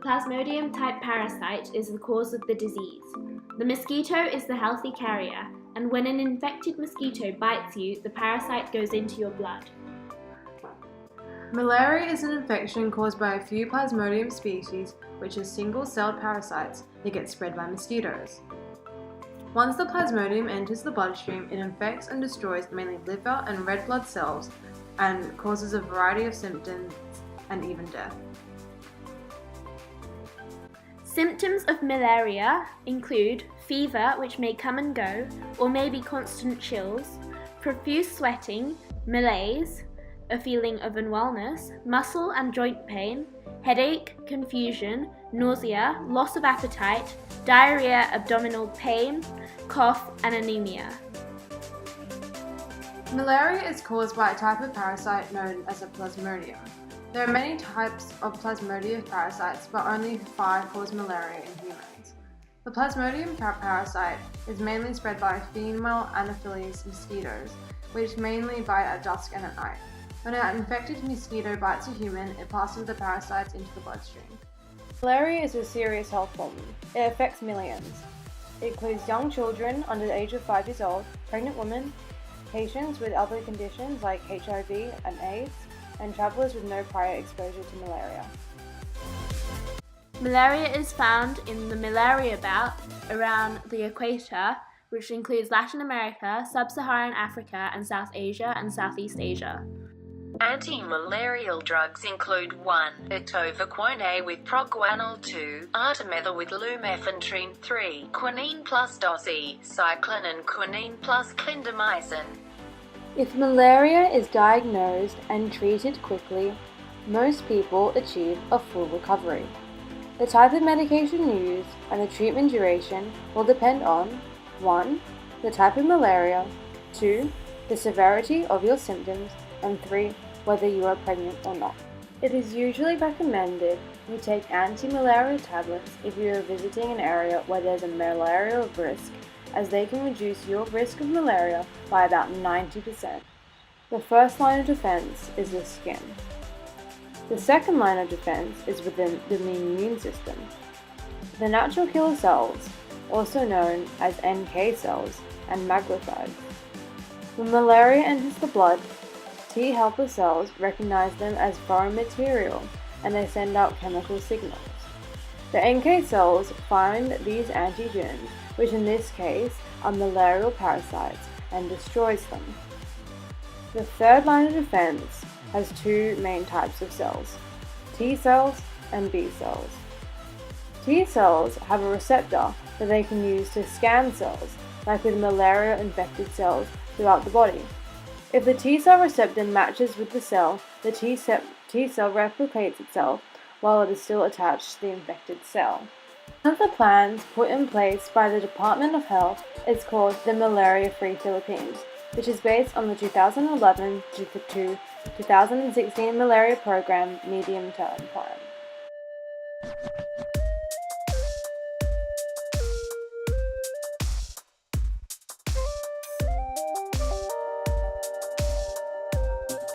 Plasmodium-type parasite is the cause of the disease. The mosquito is the healthy carrier, and when an infected mosquito bites you, the parasite goes into your blood. Malaria is an infection caused by a few Plasmodium species, which are single-celled parasites that get spread by mosquitoes. Once the Plasmodium enters the bloodstream, it infects and destroys mainly liver and red blood cells and causes a variety of symptoms and even death. Symptoms of malaria include fever, which may come and go, or may be constant chills, profuse sweating, malaise, a feeling of unwellness, muscle and joint pain, headache, confusion, nausea, loss of appetite, diarrhea, abdominal pain, cough, and anemia. Malaria is caused by a type of parasite known as a plasmodium. There are many types of Plasmodium parasites, but only 5 cause malaria in humans. The Plasmodium parasite is mainly spread by female Anopheles mosquitoes, which mainly bite at dusk and at night. When an infected mosquito bites a human, it passes the parasites into the bloodstream. Malaria is a serious health problem. It affects millions. It includes young children under the age of 5 years old, pregnant women, patients with other conditions like HIV and AIDS, and travelers with no prior exposure to malaria. Malaria is found in the malaria belt around the equator, which includes Latin America, Sub-Saharan Africa, and South Asia and Southeast Asia. Anti-malarial drugs include 1. Atovaquone A with proguanil, 2. Artemether with lumefantrine, 3. Quinine plus doxycycline and quinine plus clindamycin. If malaria is diagnosed and treated quickly, most people achieve a full recovery. The type of medication used and the treatment duration will depend on 1. The type of malaria, 2. The severity of your symptoms, and 3. Whether you are pregnant or not. It is usually recommended you take anti-malaria tablets if you are visiting an area where there's a malarial risk, as they can reduce your risk of malaria by about 90%. The first line of defense is the skin. The second line of defense is within the immune system. The natural killer cells, also known as NK cells and macrophages. When malaria enters the blood, T helper cells recognize them as foreign material and they send out chemical signals. The NK cells find these antigens, which in this case are malarial parasites, and destroys them. The third line of defense has 2 main types of cells, T cells and B cells. T cells have a receptor that they can use to scan cells, like with malaria-infected cells throughout the body. If the T cell receptor matches with the cell, the T cell replicates itself while it is still attached to the infected cell. One of the plans put in place by the Department of Health is called the Malaria-Free Philippines, which is based on the 2011 to 2016 Malaria Program Medium-Term Plan.